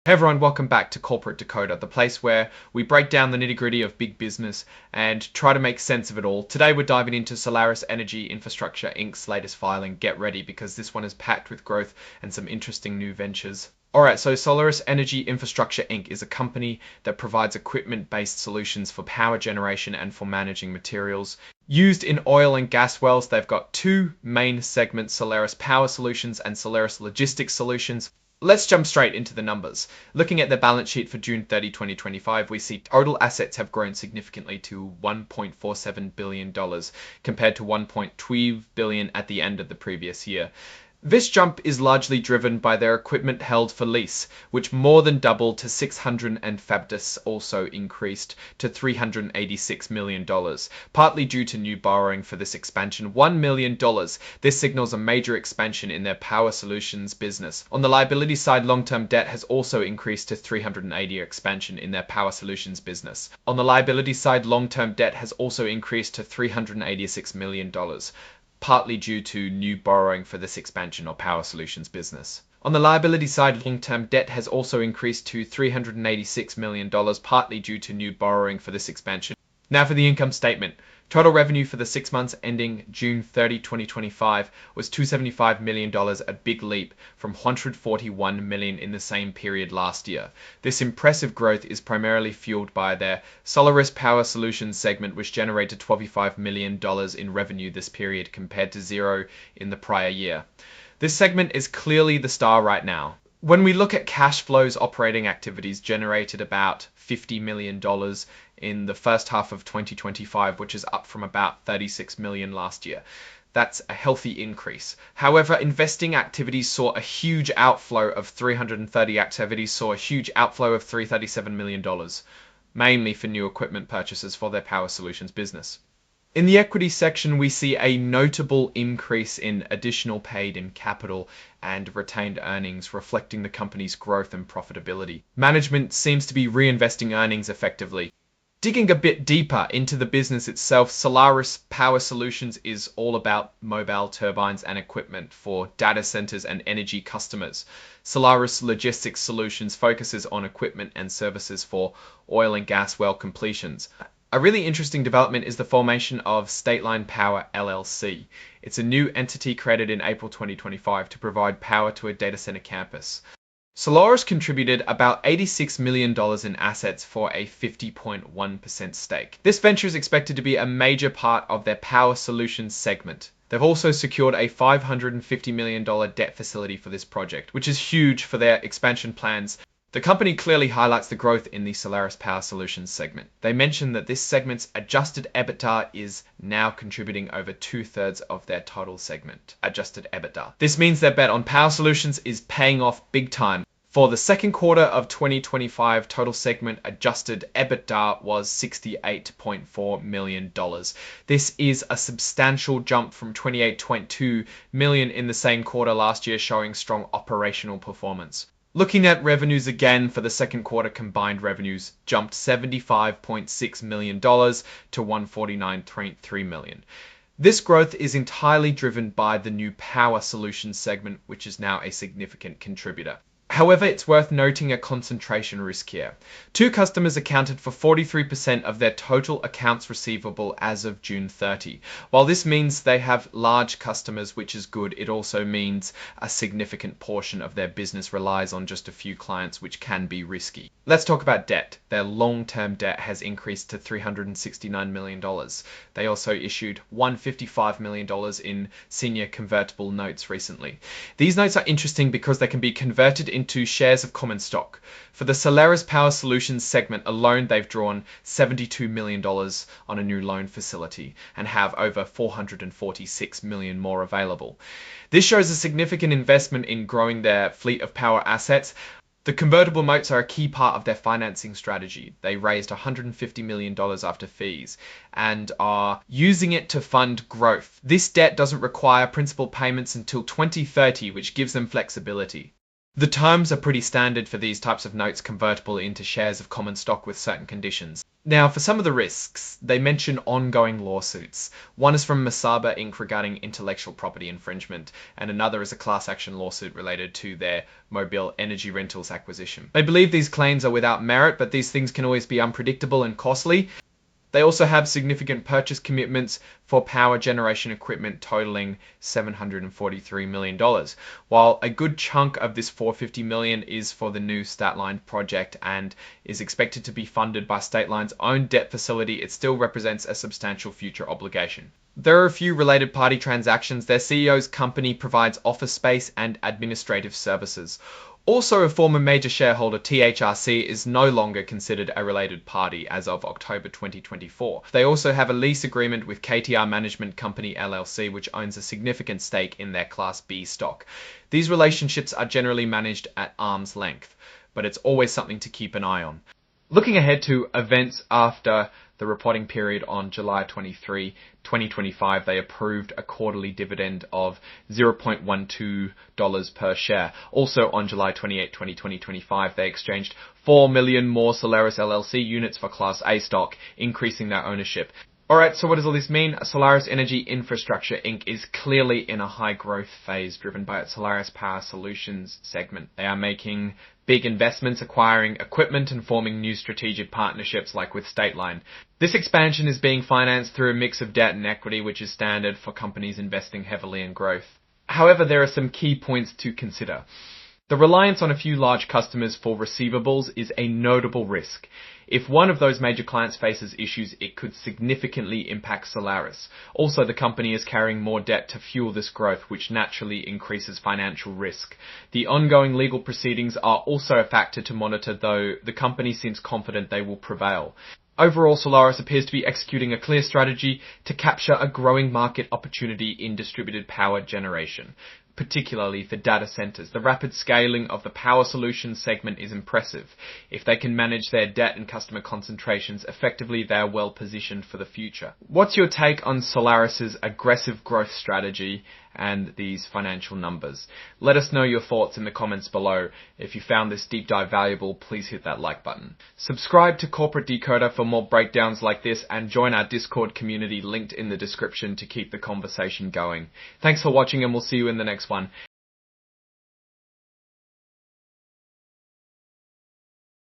Hey everyone, welcome back to Corporate Decoder, the place where we break down the nitty-gritty of big business and try to make sense of it all. Today we're diving into Solaris Energy Infrastructure Inc.'s latest filing. Get ready because this one is packed with growth and some interesting new ventures. Alright, so Solaris Energy Infrastructure Inc. is a company that provides equipment-based solutions for power generation and for managing materials. Used in oil and gas wells, they've got two main segments, Solaris Power Solutions and Solaris Logistics Solutions. Let's jump straight into the numbers. Looking at the balance sheet for June 30, 2025, we see total assets have grown significantly to $1.47 billion compared to $1.12 billion at the end of the previous year. This jump is largely driven by their equipment held for lease, which more than doubled to 600 and Fabdis also increased to $386 million, partly due to new borrowing for this expansion, $1 million. This signals a major expansion in their power solutions business. On the liability side, long-term debt has also increased to 380 expansion in their power solutions business. On the liability side, long-term debt has also increased to $386 million. Partly due to new borrowing for this expansion or power solutions business. On the liability side, long-term debt has also increased to $386 million, partly due to new borrowing for this expansion. Now for the income statement. Total revenue for the 6 months ending June 30, 2025 was $275 million, a big leap from $141 million in the same period last year. This impressive growth is primarily fueled by their Solaris Power Solutions segment, which generated $25 million in revenue this period compared to zero in the prior year. This segment is clearly the star right now. When we look at cash flows, operating activities generated about $50 million in the first half of 2025, which is up from about $36 million last year. That's a healthy increase. However, investing activities saw a huge outflow of $337 million, mainly for new equipment purchases for their power solutions business. In the equity section, we see a notable increase in additional paid in capital and retained earnings, reflecting the company's growth and profitability. Management seems to be reinvesting earnings effectively. Digging a bit deeper into the business itself, Solaris Power Solutions is all about mobile turbines and equipment for data centers and energy customers. Solaris Logistics Solutions focuses on equipment and services for oil and gas well completions. A really interesting development is the formation of State Line Power LLC. It's a new entity created in April 2025 to provide power to a data center campus. Solaris contributed about $86 million in assets for a 50.1% stake. This venture is expected to be a major part of their power solutions segment. They've also secured a $550 million debt facility for this project, which is huge for their expansion plans. The company clearly highlights the growth in the Solaris Power Solutions segment. They mention that this segment's adjusted EBITDA is now contributing over 2/3 of their total segment adjusted EBITDA. This means their bet on power solutions is paying off big time. For the second quarter of 2025, total segment adjusted EBITDA was $68.4 million. This is a substantial jump from $28.2 million in the same quarter last year, showing strong operational performance. Looking at revenues again for the second quarter, combined revenues jumped $75.6 million to $149.3 million. This growth is entirely driven by the new power solutions segment, which is now a significant contributor. However, it's worth noting a concentration risk here. Two customers accounted for 43% of their total accounts receivable as of June 30. While this means they have large customers, which is good, it also means a significant portion of their business relies on just a few clients, which can be risky. Let's talk about debt. Their long-term debt has increased to $369 million. They also issued $155 million in senior convertible notes recently. These notes are interesting because they can be converted into shares of common stock. For the Solaris Power Solutions segment alone, they've drawn $72 million on a new loan facility and have over $446 million more available. This shows a significant investment in growing their fleet of power assets. The convertible notes are a key part of their financing strategy. They raised $150 million after fees and are using it to fund growth. This debt doesn't require principal payments until 2030, which gives them flexibility. The terms are pretty standard for these types of notes convertible into shares of common stock with certain conditions. Now, for some of the risks, they mention ongoing lawsuits. One is from Masaba Inc. regarding intellectual property infringement, and another is a class action lawsuit related to their mobile energy rentals acquisition. They believe these claims are without merit, but these things can always be unpredictable and costly. They also have significant purchase commitments for power generation equipment totaling $743 million, while a good chunk of this $450 million is for the new Statline project and is expected to be funded by State Line's own debt facility. It still represents a substantial future obligation. There are a few related party transactions. Their CEO's company provides office space and administrative services. Also, a former major shareholder, THRC, is no longer considered a related party as of October 2024. They also have a lease agreement with KTR Management Company LLC, which owns a significant stake in their Class B stock. These relationships are generally managed at arm's length, but it's always something to keep an eye on. Looking ahead to events after the reporting period on July 23, 2025, they approved a quarterly dividend of $0.12 per share. Also on July 28, 2025, they exchanged 4 million more Solaris LLC units for Class A stock, increasing their ownership. Alright, so what does all this mean? Solaris Energy Infrastructure Inc. is clearly in a high growth phase driven by its Solaris Power Solutions segment. They are making big investments, acquiring equipment and forming new strategic partnerships like with State Line. This expansion is being financed through a mix of debt and equity, which is standard for companies investing heavily in growth. However, there are some key points to consider. The reliance on a few large customers for receivables is a notable risk. If one of those major clients faces issues, it could significantly impact Solaris. Also, the company is carrying more debt to fuel this growth, which naturally increases financial risk. The ongoing legal proceedings are also a factor to monitor, though the company seems confident they will prevail. Overall, Solaris appears to be executing a clear strategy to capture a growing market opportunity in distributed power generation, particularly for data centers. The rapid scaling of the power solutions segment is impressive. If they can manage their debt and customer concentrations effectively, they are well positioned for the future. What's your take on Solaris's aggressive growth strategy and these financial numbers? Let us know your thoughts in the comments below. If you found this deep dive valuable, please hit that like button. Subscribe to Corporate Decoder for more breakdowns like this and join our Discord community linked in the description to keep the conversation going. Thanks for watching and we'll see you in the next one.